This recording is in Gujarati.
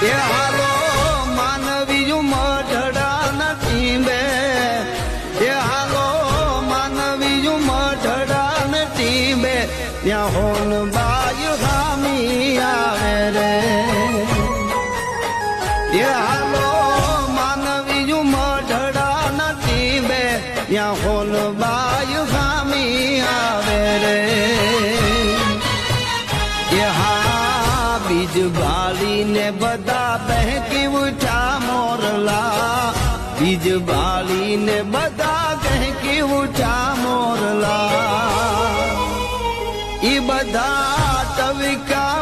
એ હાલો માનવી મઢડા નથી બે એ હાલો માનવી મઢડા નથી બે ત્યાં હોન બાય હામી આવે રે એ હાલો માનવી મઢડા નથી બે ત્યાં હોન બાય હામી આવે રે એ હા બીજ બાળીને બધા બહેકી ઉઠા મોરલા બીજ બાળીને બધા બહેકી ઉઠા મોરલા ઈ બધા ટવિકા